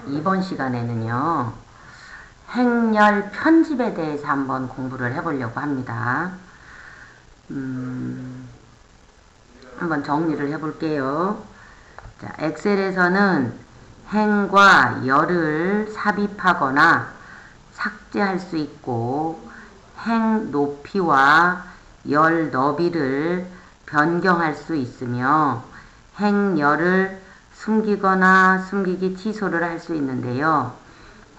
이번 시간에는요, 행렬 편집에 대해서 한번 공부를 해보려고 합니다. 한번 정리를 해볼게요. 자, 엑셀에서는 행과 열을 삽입하거나 삭제할 수 있고, 행 높이와 열 너비를 변경할 수 있으며, 행열을 숨기거나 숨기기 취소를 할 수 있는데요.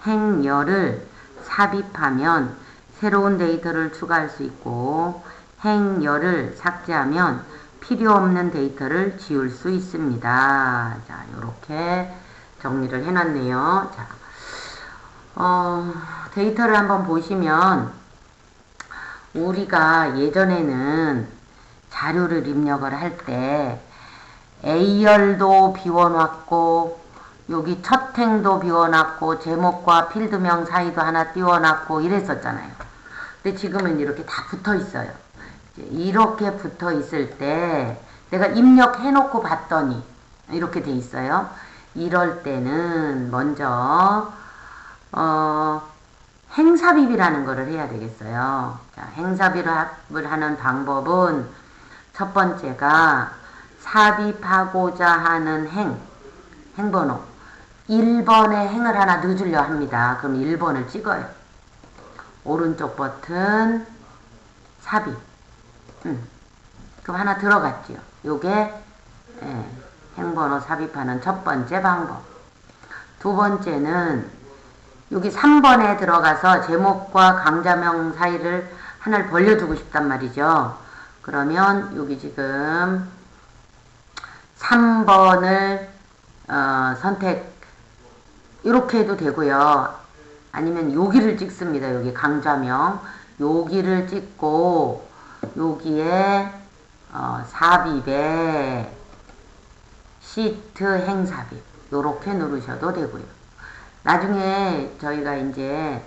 행열을 삽입하면 새로운 데이터를 추가할 수 있고, 행열을 삭제하면 필요 없는 데이터를 지울 수 있습니다. 자, 요렇게 정리를 해놨네요. 자, 데이터를 한번 보시면, 우리가 예전에는 자료를 입력을 할 때 A열도 비워놨고, 여기 첫 행도 비워놨고, 제목과 필드명 사이도 하나 띄워놨고 이랬었잖아요. 근데 지금은 이렇게 다 붙어 있어요. 이렇게 붙어 있을 때 내가 입력해놓고 봤더니 이렇게 돼 있어요. 이럴 때는 먼저 행삽입이라는 거를 해야 되겠어요. 자, 행삽입을 하는 방법은 첫 번째가 삽입하고자 하는 행번호 1번에 행을 하나 넣어주려 합니다. 그럼 1번을 찍어요. 오른쪽 버튼 삽입. 그럼 하나 들어갔지요. 요게 행번호 삽입하는 첫 번째 방법. 두 번째는 여기 3번에 들어가서 제목과 강좌명 사이를 하나를 벌려주고 싶단 말이죠. 그러면 여기 지금 3번을 선택 이렇게 해도 되고요. 아니면 여기를 찍습니다. 여기 강좌명 여기를 찍고 여기에 삽입에 시트 행삽입 요렇게 누르셔도 되고요. 나중에 저희가 이제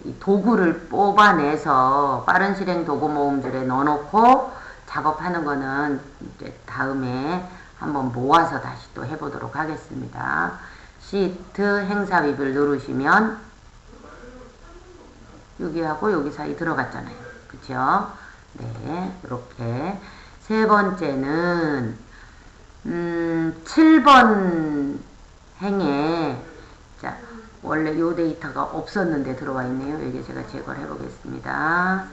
이 도구를 뽑아내서 빠른 실행 도구 모음줄에 넣어놓고 작업하는 거는 이제 다음에 한번 모아서 다시 또 해보도록 하겠습니다. 시트 행삽입을 누르시면 여기하고 여기 사이 들어갔잖아요. 그쵸? 네, 이렇게. 세 번째는 7번 행에 자 원래 요 데이터가 없었는데 들어와 있네요. 여기 제가 제거를 해보겠습니다.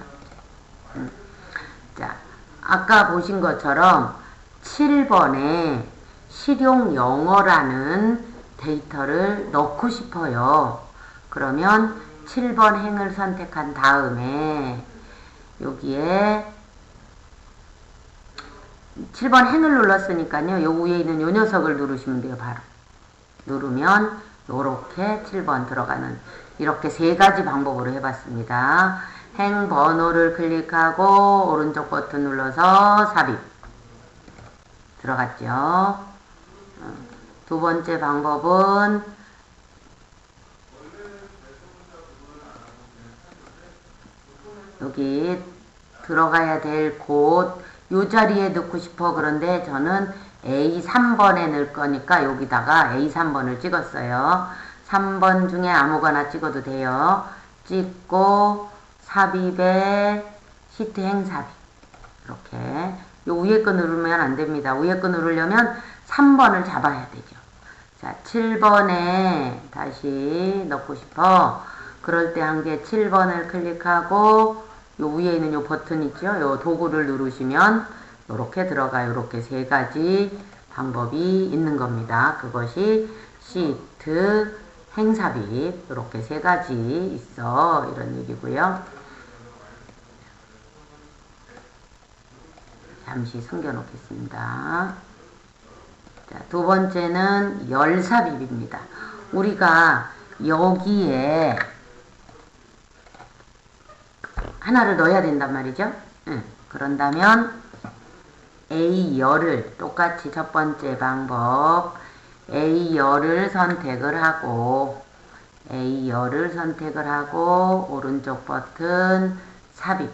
자, 아까 보신 것처럼 7번에 실용 영어라는 데이터를 넣고 싶어요. 그러면 7번 행을 선택한 다음에 여기에 7번 행을 눌렀으니까요. 요 위에 있는 요 녀석을 누르시면 돼요. 바로. 누르면 요렇게 7번 들어가는 이렇게 세 가지 방법으로 해봤습니다. 행 번호를 클릭하고 오른쪽 버튼 눌러서 삽입 들어갔죠. 두 번째 방법은 여기 들어가야 될 곳 요 자리에 넣고 싶어. 그런데 저는 A3번에 넣을 거니까 여기다가 A3번을 찍었어요. 3번 중에 아무거나 찍어도 돼요. 찍고 삽입에 시트 행삽입 이렇게 요 위에 거 누르면 안 됩니다. 위에 거 누르려면 3번을 잡아야 되죠. 자, 7번에 다시 넣고 싶어. 그럴 때 한 개 7번을 클릭하고 요 위에 있는 요 버튼 있죠? 요 도구를 누르시면 요렇게 들어가요. 요렇게 세 가지 방법이 있는 겁니다. 그것이 시트 행삽입 요렇게 세 가지 있어 이런 얘기고요. 잠시 숨겨 놓겠습니다. 자, 두 번째는 열삽입입니다. 우리가 여기에 하나를 넣어야 된단 말이죠. 그런다면 A열을 똑같이 첫 번째 방법 A열을 선택을 하고 오른쪽 버튼 삽입.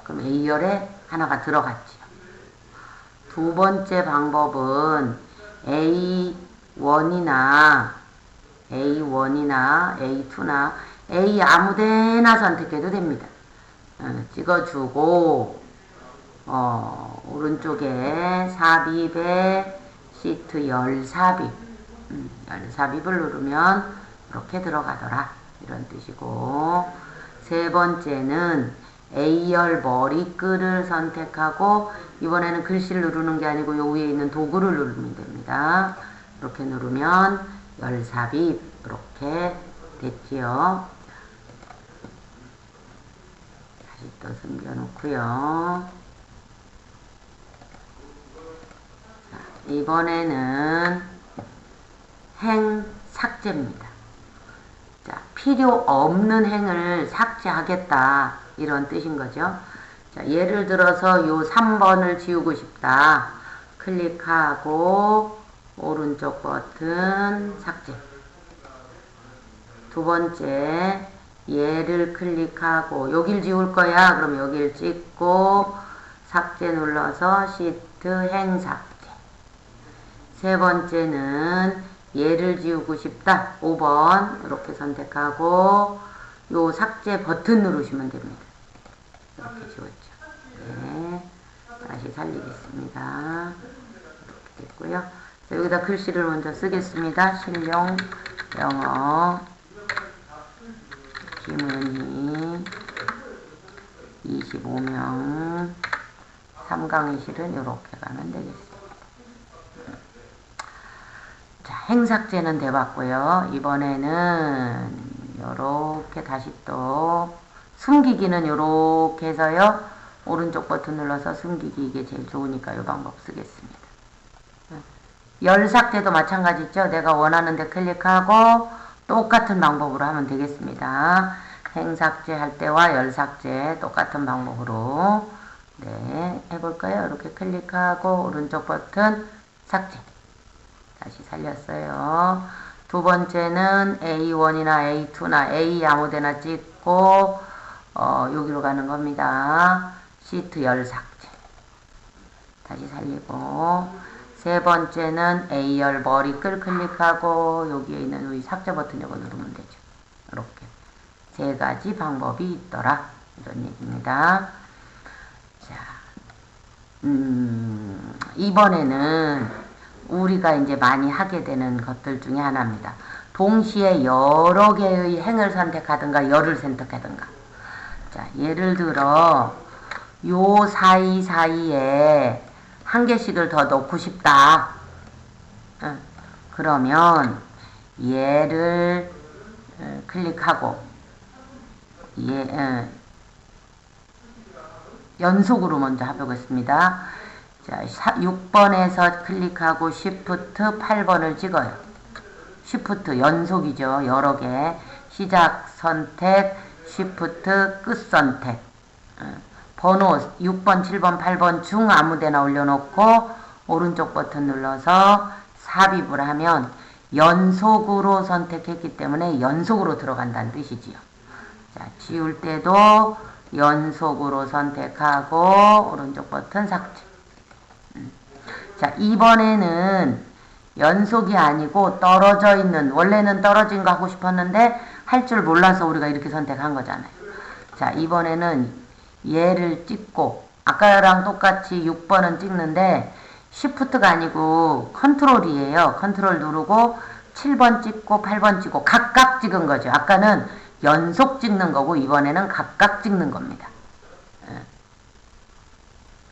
그럼 A열에 하나가 들어갔죠. 두 번째 방법은 A A1이나 A1이나 A2나 A 아무데나 선택해도 됩니다. 찍어주고 오른쪽에 삽입에 시트 열삽입 열삽입을 누르면 이렇게 들어가더라 이런 뜻이고, 세 번째는 A열 머리글을 선택하고 이번에는 글씨를 누르는 게 아니고 요 위에 있는 도구를 누르면 됩니다. 이렇게 누르면 열삽입 이렇게 됐지요. 다시 또 숨겨놓고요. 자, 이번에는 행 삭제입니다. 자, 필요 없는 행을 삭제하겠다 이런 뜻인 거죠. 자, 예를 들어서 요 3번을 지우고 싶다. 클릭하고 오른쪽 버튼 삭제. 두 번째 얘를 클릭하고 여길 지울 거야. 그럼 여길 찍고 삭제 눌러서 시트 행 삭제. 세 번째는 얘를 지우고 싶다. 5번 이렇게 선택하고 요 삭제 버튼 누르시면 됩니다. 이렇게 지웠죠. 네, 다시 살리겠습니다. 이렇게 됐고요. 자, 여기다 글씨를 먼저 쓰겠습니다. 신용 영어 김은희 25명 3강의실은 이렇게 가면 되겠습니다. 자, 행삭제는 돼봤고요. 이번에는 요렇게 다시 또 숨기기는 요렇게 해서요. 오른쪽 버튼 눌러서 숨기기 이게 제일 좋으니까 이 방법 쓰겠습니다. 열삭제도 마찬가지죠. 내가 원하는 데 클릭하고 똑같은 방법으로 하면 되겠습니다. 행삭제 할 때와 열삭제 똑같은 방법으로 네 해볼까요? 이렇게 클릭하고 오른쪽 버튼 삭제. 다시 살렸어요. 두 번째는 A1이나 A2나 A 아무데나 찍고 여기로 가는 겁니다. 시트 열 삭제. 다시 살리고 세 번째는 A열 머리글 클릭하고 여기에 있는 이 삭제 버튼 이거 누르면 되죠. 이렇게 세 가지 방법이 있더라 이런 얘기입니다. 자, 이번에는 우리가 이제 많이 하게 되는 것들 중에 하나입니다. 동시에 여러 개의 행을 선택하든가 열을 선택하든가. 자, 예를 들어 요 사이사이에 한 개씩을 더 넣고 싶다. 그러면 얘를 클릭하고 연속으로 먼저 해보겠습니다. 자, 6번에서 클릭하고 Shift 8번을 찍어요. Shift 연속이죠. 여러 개. 시작 선택, Shift 끝 선택. 번호 6번, 7번, 8번 중 아무데나 올려놓고 오른쪽 버튼 눌러서 삽입을 하면 연속으로 선택했기 때문에 연속으로 들어간다는 뜻이지요. 자, 지울 때도 연속으로 선택하고 오른쪽 버튼 삭제. 자, 이번에는 연속이 아니고 떨어져 있는, 원래는 떨어진 거 하고 싶었는데 할 줄 몰라서 우리가 이렇게 선택한 거잖아요. 자, 이번에는 얘를 찍고 아까랑 똑같이 6번은 찍는데 Shift가 아니고 컨트롤이에요. 컨트롤 누르고 7번 찍고 8번 찍고 각각 찍은 거죠. 아까는 연속 찍는 거고 이번에는 각각 찍는 겁니다.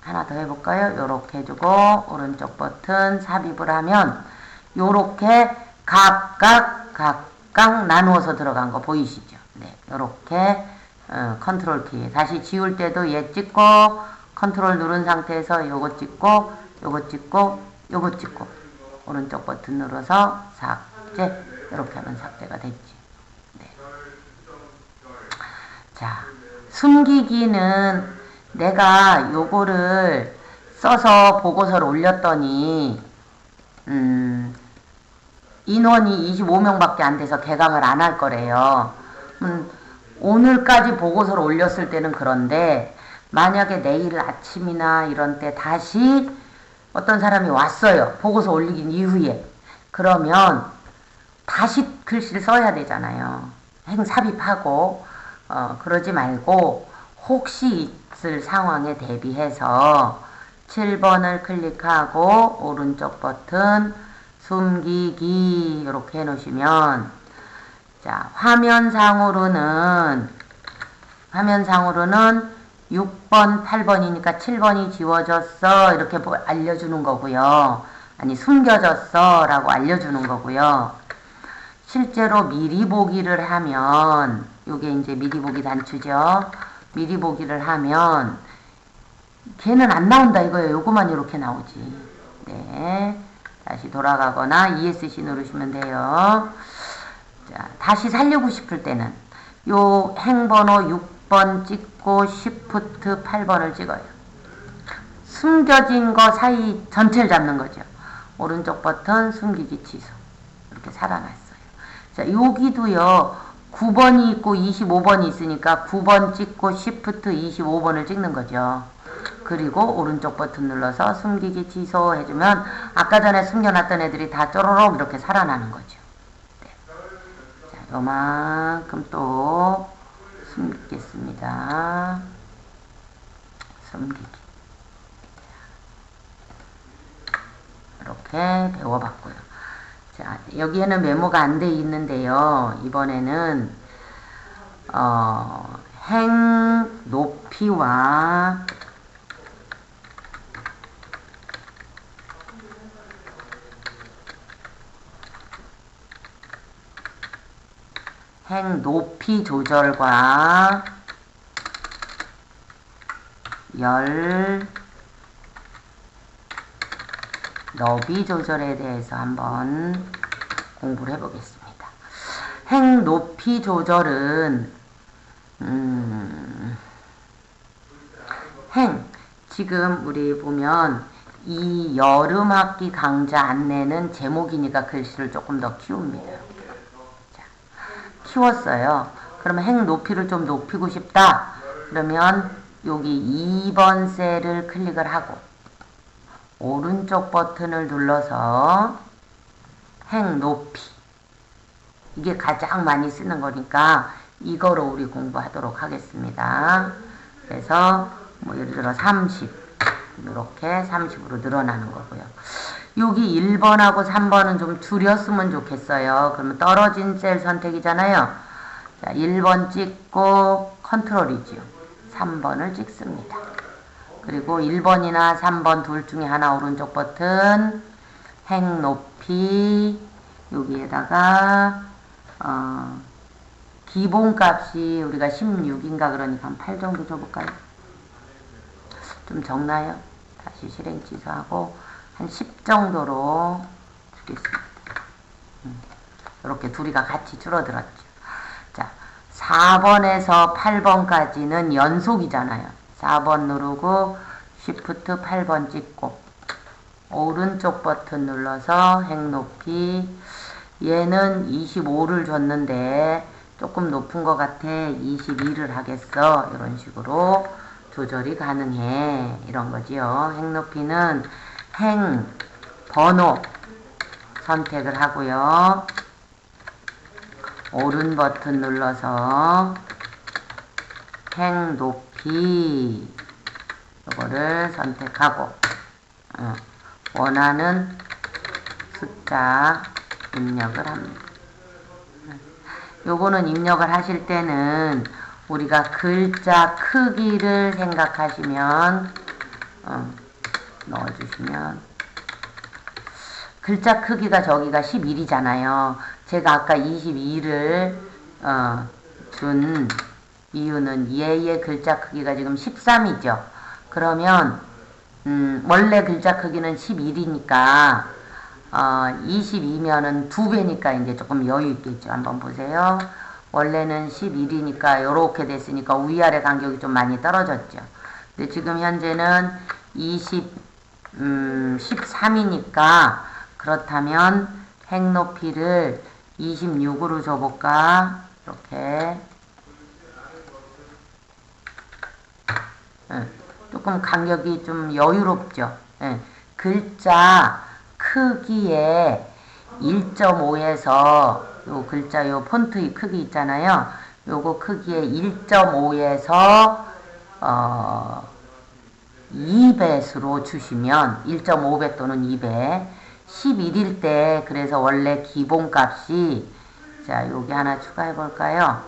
하나 더 해볼까요? 요렇게 해주고 오른쪽 버튼 삽입을 하면 요렇게 각각 나누어서 들어간 거 보이시죠? 네, 요렇게 컨트롤 키. 다시 지울 때도 얘 찍고 컨트롤 누른 상태에서 요거 찍고 요거 찍고 요거 찍고 오른쪽 버튼 눌러서 삭제. 이렇게 하면 삭제가 됐지. 네. 자, 숨기기는 내가 요거를 써서 보고서를 올렸더니 인원이 25명밖에 안 돼서 개강을 안 할 거래요. 오늘까지 보고서를 올렸을 때는 그런데 만약에 내일 아침이나 이런 때 다시 어떤 사람이 왔어요. 보고서 올리긴 이후에. 그러면 다시 글씨를 써야 되잖아요. 행 삽입하고 그러지 말고 혹시 있을 상황에 대비해서 7번을 클릭하고 오른쪽 버튼 숨기기 이렇게 해놓으시면 자 화면상으로는 6번, 8번이니까 7번이 지워졌어 이렇게 알려주는 거고요. 아니 숨겨졌어 라고 알려주는 거고요. 실제로 미리 보기를 하면 요게 이제 미리 보기 단추죠. 미리 보기를 하면 걔는 안 나온다 이거예요. 요거만 이렇게 나오지. 네. 다시 돌아가거나 ESC 누르시면 돼요. 자, 다시 살리고 싶을 때는 요 행번호 6번 찍고 Shift 8번을 찍어요. 숨겨진 거 사이 전체를 잡는 거죠. 오른쪽 버튼 숨기기 취소. 이렇게 살아났어요. 자, 여기도요. 9번이 있고 25번이 있으니까 9번 찍고 Shift 25번을 찍는 거죠. 그리고 오른쪽 버튼 눌러서 숨기기 취소 해주면 아까 전에 숨겨놨던 애들이 다 쪼로록 이렇게 살아나는 거죠. 네. 자, 요만큼 또 숨기겠습니다. 숨기기. 이렇게 배워봤고요. 자, 여기에는 메모가 안 돼 있는데요. 이번에는 행 높이와 행 높이 조절과 열 너비 조절에 대해서 한번 공부를 해보겠습니다. 행 높이 조절은 행 지금 우리 보면 이 여름학기 강좌 안내는 제목이니까 글씨를 조금 더 키웁니다. 자, 키웠어요. 그러면 행 높이를 좀 높이고 싶다. 그러면 여기 2번 셀을 클릭을 하고 오른쪽 버튼을 눌러서 행 높이 이게 가장 많이 쓰는 거니까 이거로 우리 공부하도록 하겠습니다. 그래서 뭐 예를 들어 30 이렇게 30으로 늘어나는 거고요. 여기 1번하고 3번은 좀 줄였으면 좋겠어요. 그러면 떨어진 셀 선택이잖아요. 자, 1번 찍고 컨트롤이지요. 3번을 찍습니다. 그리고 1번이나 3번 둘 중에 하나 오른쪽 버튼 행 높이 여기에다가 기본값이 우리가 16인가 그러니까 한 8 정도 줘볼까요? 좀 적나요? 다시 실행 취소하고 한 10 정도로 주겠습니다. 이렇게 둘이가 같이 줄어들었죠. 자, 4번에서 8번까지는 연속이잖아요. 4번 누르고 Shift 8번 찍고 오른쪽 버튼 눌러서 행 높이 얘는 25를 줬는데 조금 높은 것 같아 22를 하겠어 이런 식으로 조절이 가능해 이런 거지요. 행 높이는 행 번호 선택을 하고요. 오른 버튼 눌러서 행 높이 이거를 선택하고 원하는 숫자 입력을 합니다. 요거는 입력을 하실 때는 우리가 글자 크기를 생각하시면 넣어주시면 글자 크기가 저기가 11이잖아요. 제가 아까 22를 준 이유는 얘의 글자 크기가 지금 13이죠. 그러면 원래 글자 크기는 11이니까 22면은 2배니까 이제 조금 여유 있겠죠. 한번 보세요. 원래는 11이니까 요렇게 됐으니까 위아래 간격이 좀 많이 떨어졌죠. 근데 지금 현재는 13이니까 그렇다면 행 높이를 26으로 줘볼까? 이렇게 조금 간격이 좀 여유롭죠. 글자 크기에 1.5에서 요 글자 요 폰트의 크기 있잖아요. 요거 크기에 1.5에서 2배수로 주시면 1.5배 또는 2배 11일 때 그래서 원래 기본값이 자 여기 하나 추가해 볼까요?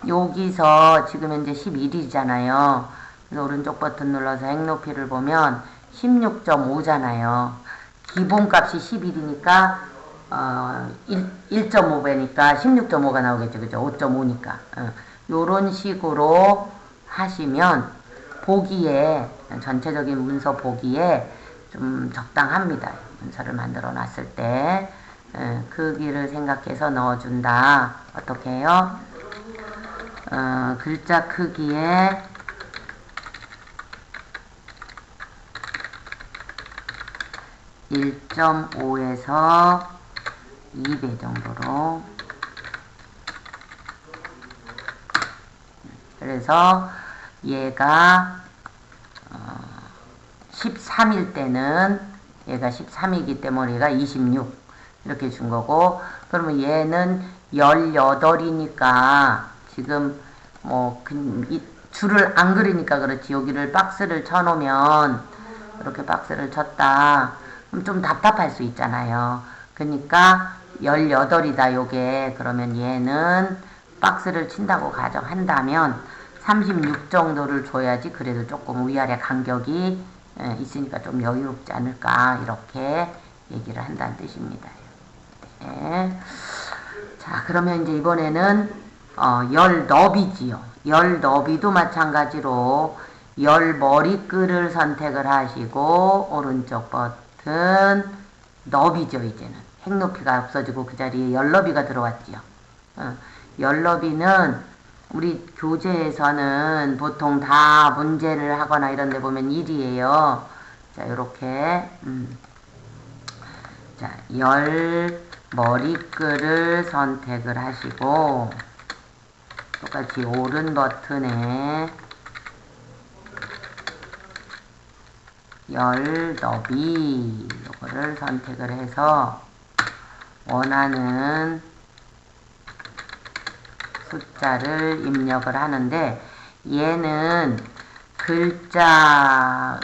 여기서 지금 현재 11일이잖아요. 그래서 오른쪽 버튼 눌러서 행높이를 보면 16.5잖아요. 기본값이 11이니까 1.5배니까 16.5가 나오겠죠. 그죠? 5.5니까. 요런 식으로 하시면 보기에 전체적인 문서 보기에 좀 적당합니다. 문서를 만들어 놨을 때 크기를 생각해서 넣어준다. 어떻게 해요? 글자 크기에 1.5에서 2배 정도로 그래서 얘가 13일 때는 얘가 13이기 때문에 얘가 26 이렇게 준 거고 그러면 얘는 18이니까 지금 뭐 줄을 안 그리니까 그렇지 여기를 박스를 쳐놓으면 이렇게 박스를 쳤다 그럼 좀 답답할 수 있잖아요. 그러니까 18이다 요게 그러면 얘는 박스를 친다고 가정한다면 36 정도를 줘야지 그래도 조금 위아래 간격이 있으니까 좀 여유롭지 않을까 이렇게 얘기를 한다는 뜻입니다. 네. 자 그러면 이제 이번에는 열 너비지요. 열 너비도 마찬가지로 열 머리글을 선택을 하시고 오른쪽 버튼 너비죠. 이제는 행높이가 없어지고 그 자리에 열 너비가 들어왔지요. 열 너비는 우리 교재에서는 보통 다 문제를 하거나 이런 데 보면 1이에요. 자, 요렇게 자, 열 머리글을 선택을 하시고 똑같이 오른 버튼에 열 너비 요거를 선택을 해서 원하는 숫자를 입력을 하는데 얘는 글자의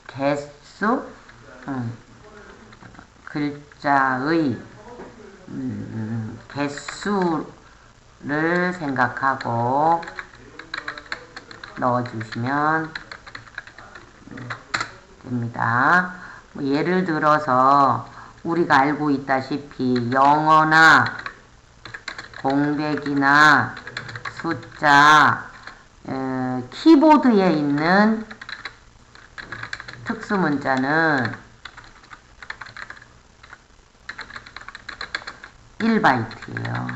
개수 글자의 개수를 생각하고 넣어주시면 됩니다. 뭐 예를 들어서 우리가 알고 있다시피 영어나 공백이나 숫자, 키보드에 있는 특수문자는 1바이트예요.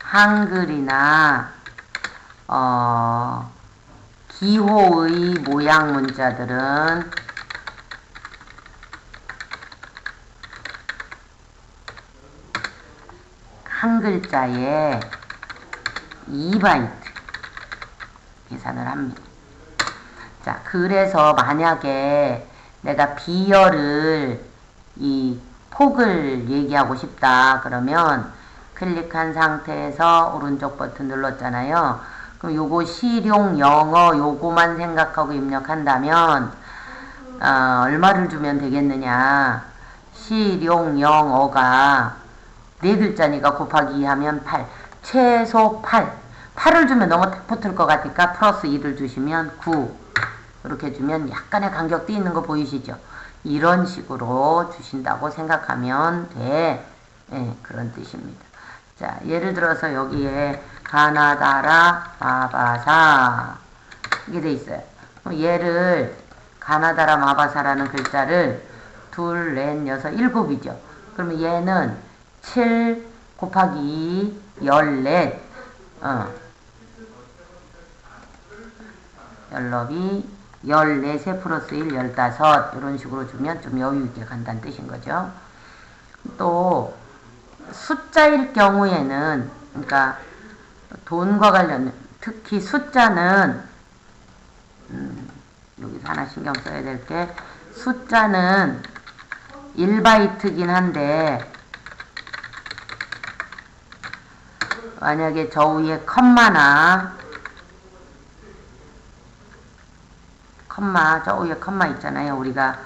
한글이나 기호의 모양 문자들은 한 글자에 2바이트 계산을 합니다. 자, 그래서 만약에 내가 비열을 이 폭을 얘기하고 싶다 그러면 클릭한 상태에서 오른쪽 버튼 눌렀잖아요. 그럼 요거 실용 영어 요거만 생각하고 입력한다면 얼마를 주면 되겠느냐. 실용 영어가 4글자니까 곱하기 2 하면 8. 최소 8. 8을 주면 너무 딱 붙을 것 같으니까 플러스 2를 주시면 9. 이렇게 주면 약간의 간격도 있는 거 보이시죠? 이런 식으로 주신다고 생각하면 돼. 네, 그런 뜻입니다. 자, 예를 들어서 여기에 가나다라 마바사 이게 돼 있어요. 그럼 얘를 가나다라 마바사라는 글자를 2, 4, 6, 7이죠. 그러면 얘는 7 곱하기 2, 14, 열너비 14세 플러스 1, 15 이런 식으로 주면 좀 여유있게 간다는 뜻인 거죠. 또 숫자일 경우에는 그러니까 돈과 관련 특히 숫자는 여기서 하나 신경 써야 될 게 숫자는 1바이트긴 한데 만약에 저 위에 컴마, 저 위에 컴마 있잖아요. 우리가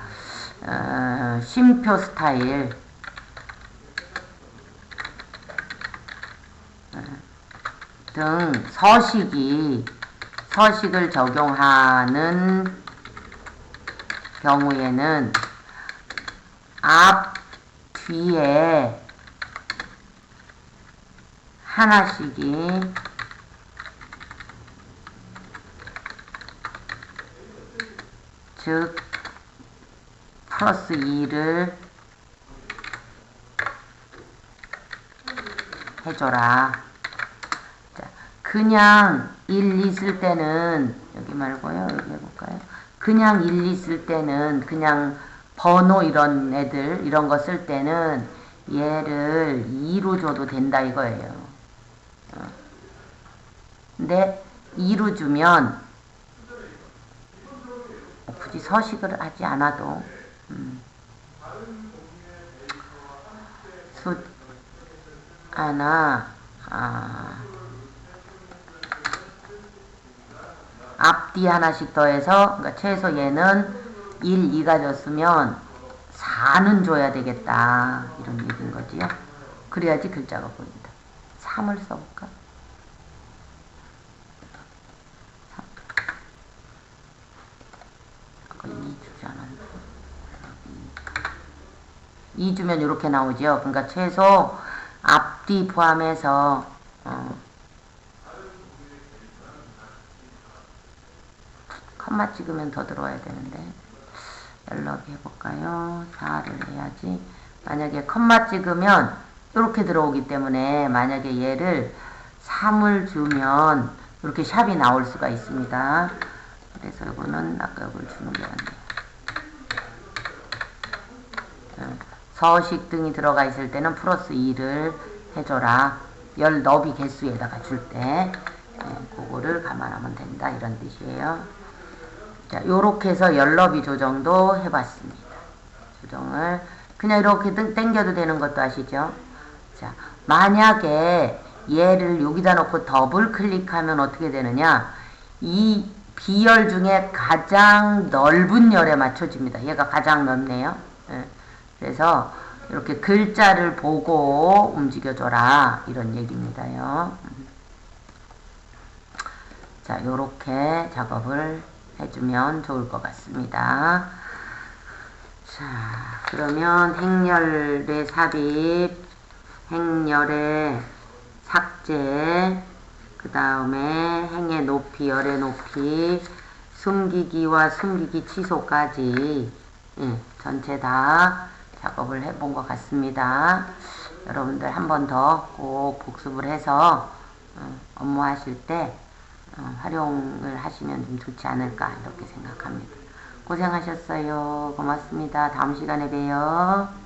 쉼표 스타일 등 서식을 적용하는 경우에는 앞, 뒤에 하나씩이 즉 플러스 2를 해줘라. 자, 그냥 1, 2 쓸 때는 여기 말고요. 여기 해볼까요? 그냥 1, 2 쓸 때는 그냥 번호 이런 애들 이런 거 쓸 때는 얘를 2로 줘도 된다 이거예요. 근데 2로 주면 굳이 서식을 하지 않아도 숫 하나 앞뒤 하나씩 더해서 그러니까 최소 얘는 1, 2가 줬으면 4는 줘야 되겠다 이런 얘기인 거지요. 그래야지 글자가 보인다. 3을 써볼까? 2 주지 않았나? 2 주면 이렇게 나오죠. 그러니까 최소 앞뒤 포함해서 컴마 찍으면 더 들어와야 되는데 연락해 해볼까요? 4를 해야지. 만약에 컴마 찍으면 이렇게 들어오기 때문에 만약에 얘를 3을 주면 이렇게 샵이 나올 수가 있습니다. 그래서 이거는 아까 이걸 주는 게 아니에요. 서식 등이 들어가 있을 때는 플러스 2를 해줘라. 열 너비 개수에다가 줄 때 그거를 감안하면 된다 이런 뜻이에요. 자, 요렇게 해서 열 너비 조정도 해봤습니다. 조정을 그냥 이렇게 당겨도 되는 것도 아시죠? 자, 만약에 얘를 여기다 놓고 더블 클릭하면 어떻게 되느냐? 이 B열 중에 가장 넓은 열에 맞춰집니다. 얘가 가장 넓네요. 그래서 이렇게 글자를 보고 움직여줘라 이런 얘기입니다요. 자, 요렇게 작업을 해주면 좋을 것 같습니다. 자, 그러면 행렬의 삽입, 행렬의 삭제, 그 다음에 행의 높이, 열의 높이, 숨기기와 숨기기 취소까지 전체 다 작업을 해본 것 같습니다. 여러분들 한 번 더 꼭 복습을 해서 업무하실 때 활용을 하시면 좀 좋지 않을까 이렇게 생각합니다. 고생하셨어요. 고맙습니다. 다음 시간에 봬요.